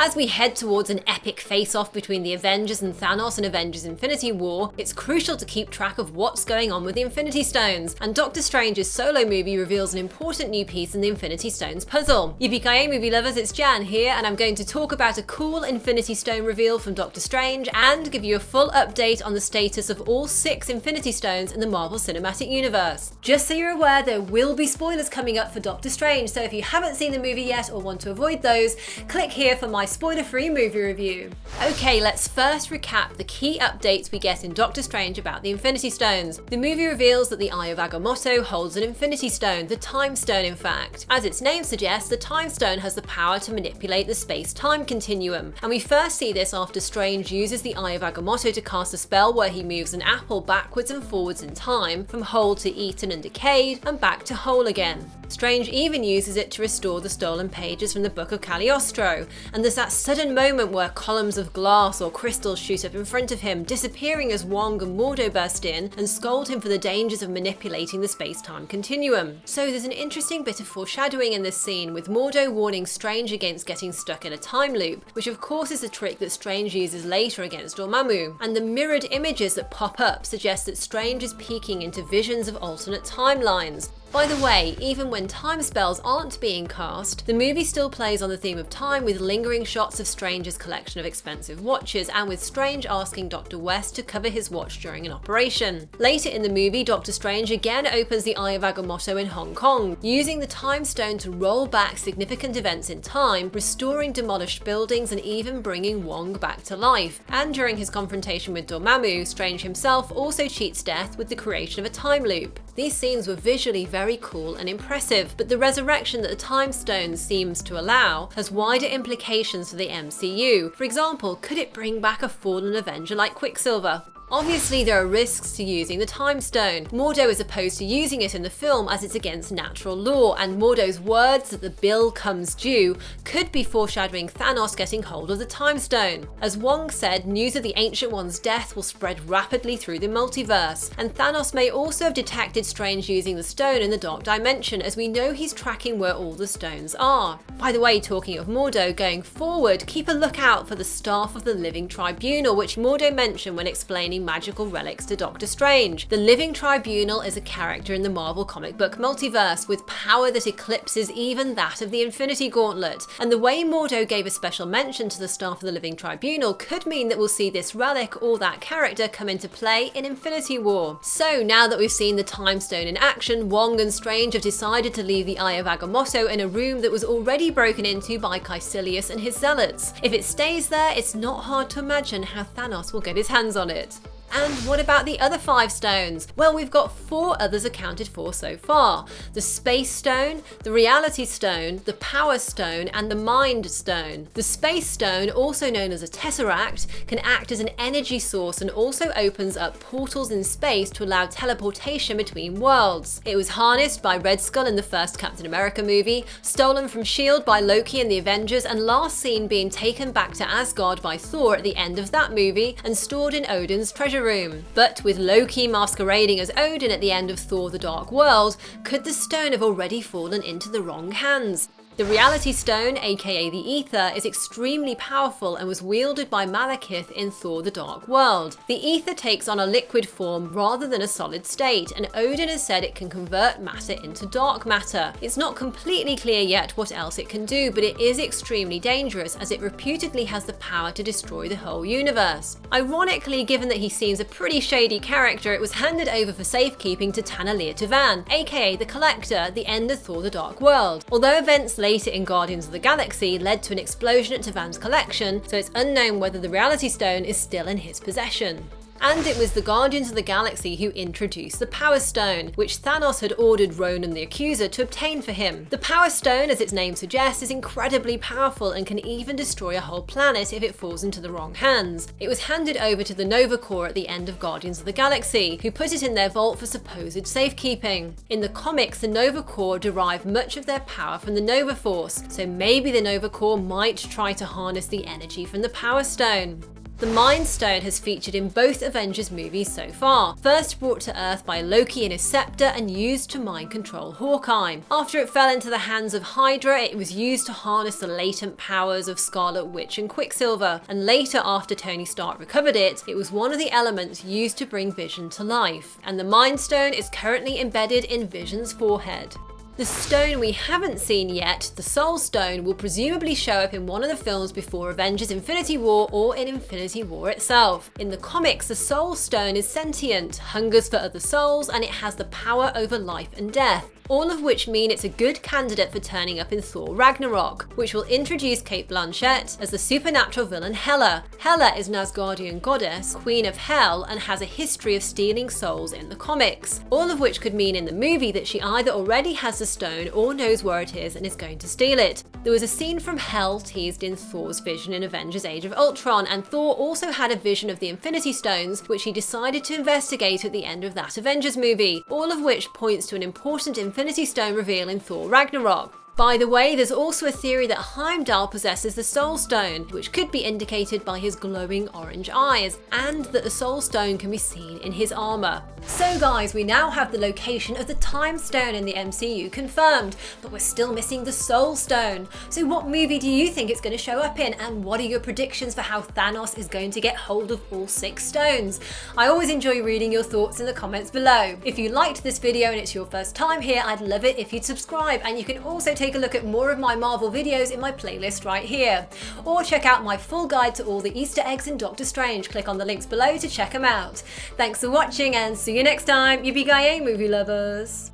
As we head towards an epic face-off between the Avengers and Thanos in Avengers Infinity War, it's crucial to keep track of what's going on with the Infinity Stones, and Doctor Strange's solo movie reveals an important new piece in the Infinity Stones puzzle. Yippee-ki-yay movie lovers, it's Jan here, and I'm going to talk about a cool Infinity Stone reveal from Doctor Strange and give you a full update on the status of all 6 Infinity Stones in the Marvel Cinematic Universe. Just so you're aware, there will be spoilers coming up for Doctor Strange, so if you haven't seen the movie yet or want to avoid those, click here for my spoiler-free movie review. Okay, let's first recap the key updates we get in Doctor Strange about the Infinity Stones. The movie reveals that the Eye of Agamotto holds an Infinity Stone, the Time Stone in fact. As its name suggests, the Time Stone has the power to manipulate the space-time continuum, and we first see this after Strange uses the Eye of Agamotto to cast a spell where he moves an apple backwards and forwards in time, from whole to eaten and decayed, and back to whole again. Strange even uses it to restore the stolen pages from the Book of Cagliostro, and there's that sudden moment where columns of glass or crystals shoot up in front of him, disappearing as Wong and Mordo burst in and scold him for the dangers of manipulating the space-time continuum. So there's an interesting bit of foreshadowing in this scene, with Mordo warning Strange against getting stuck in a time loop, which of course is a trick that Strange uses later against Dormammu, and the mirrored images that pop up suggest that Strange is peeking into visions of alternate timelines. By the way, even when time spells aren't being cast, the movie still plays on the theme of time, with lingering shots of Strange's collection of expensive watches, and with Strange asking Dr. West to cover his watch during an operation. Later in the movie, Doctor Strange again opens the Eye of Agamotto in Hong Kong, using the Time Stone to roll back significant events in time, restoring demolished buildings and even bringing Wong back to life. And during his confrontation with Dormammu, Strange himself also cheats death with the creation of a time loop. These scenes were visually very cool and impressive, but the resurrection that the Time Stone seems to allow has wider implications for the MCU. For example, could it bring back a fallen Avenger like Quicksilver? Obviously, there are risks to using the Time Stone. Mordo is opposed to using it in the film as it's against natural law, and Mordo's words that the bill comes due could be foreshadowing Thanos getting hold of the Time Stone. As Wong said, news of the Ancient One's death will spread rapidly through the multiverse, and Thanos may also have detected Strange using the stone in the Dark Dimension, as we know he's tracking where all the stones are. By the way, talking of Mordo, going forward, keep a lookout for the Staff of the Living Tribunal, which Mordo mentioned when explaining magical relics to Doctor Strange. The Living Tribunal is a character in the Marvel comic book multiverse with power that eclipses even that of the Infinity Gauntlet, and the way Mordo gave a special mention to the Staff of the Living Tribunal could mean that we'll see this relic or that character come into play in Infinity War. So now that we've seen the Time Stone in action, Wong and Strange have decided to leave the Eye of Agamotto in a room that was already broken into by Caecilius and his zealots. If it stays there, it's not hard to imagine how Thanos will get his hands on it. And what about the other 5 stones? Well, we've got 4 others accounted for so far. The Space Stone, the Reality Stone, the Power Stone, and the Mind Stone. The Space Stone, also known as a Tesseract, can act as an energy source and also opens up portals in space to allow teleportation between worlds. It was harnessed by Red Skull in the first Captain America movie, stolen from S.H.I.E.L.D. by Loki in the Avengers, and last seen being taken back to Asgard by Thor at the end of that movie and stored in Odin's treasure room. But with Loki masquerading as Odin at the end of Thor: The Dark World, could the stone have already fallen into the wrong hands? The Reality Stone, aka the Ether, is extremely powerful and was wielded by Malekith in Thor: The Dark World. The Ether takes on a liquid form rather than a solid state, and Odin has said it can convert matter into dark matter. It's not completely clear yet what else it can do, but it is extremely dangerous as it reputedly has the power to destroy the whole universe. Ironically, given that he seems a pretty shady character, it was handed over for safekeeping to Tanalir Tuvan, aka the Collector, at the end of Thor: The Dark World. Although events later in Guardians of the Galaxy led to an explosion at Tuvan's collection, so it's unknown whether the Reality Stone is still in his possession. And it was the Guardians of the Galaxy who introduced the Power Stone, which Thanos had ordered Ronan the Accuser to obtain for him. The Power Stone, as its name suggests, is incredibly powerful and can even destroy a whole planet if it falls into the wrong hands. It was handed over to the Nova Corps at the end of Guardians of the Galaxy, who put it in their vault for supposed safekeeping. In the comics, the Nova Corps derive much of their power from the Nova Force, so maybe the Nova Corps might try to harness the energy from the Power Stone. The Mind Stone has featured in both Avengers movies so far, first brought to Earth by Loki in his scepter and used to mind control Hawkeye. After it fell into the hands of Hydra, it was used to harness the latent powers of Scarlet Witch and Quicksilver, and later, after Tony Stark recovered it, it was one of the elements used to bring Vision to life, and the Mind Stone is currently embedded in Vision's forehead. The stone we haven't seen yet, the Soul Stone, will presumably show up in one of the films before Avengers Infinity War or in Infinity War itself. In the comics, the Soul Stone is sentient, hungers for other souls, and it has the power over life and death. All of which mean it's a good candidate for turning up in Thor Ragnarok, which will introduce Cate Blanchett as the supernatural villain Hela. Hela is an Asgardian goddess, queen of hell, and has a history of stealing souls in the comics. All of which could mean in the movie that she either already has the stone or knows where it is and is going to steal it. There was a scene from Hell teased in Thor's vision in Avengers Age of Ultron, and Thor also had a vision of the Infinity Stones, which he decided to investigate at the end of that Avengers movie, all of which points to an important Infinity Stone reveal in Thor Ragnarok. By the way, there's also a theory that Heimdall possesses the Soul Stone, which could be indicated by his glowing orange eyes, and that the Soul Stone can be seen in his armour. So guys, we now have the location of the Time Stone in the MCU confirmed, but we're still missing the Soul Stone. So what movie do you think it's going to show up in, and what are your predictions for how Thanos is going to get hold of all 6 stones? I always enjoy reading your thoughts in the comments below. If you liked this video and it's your first time here, I'd love it if you'd subscribe, and you can also take a look at more of my Marvel videos in my playlist right here. Or check out my full guide to all the Easter eggs in Doctor Strange. Click on the links below to check them out. Thanks for watching, and see you next time, yippee-ki-yay movie lovers!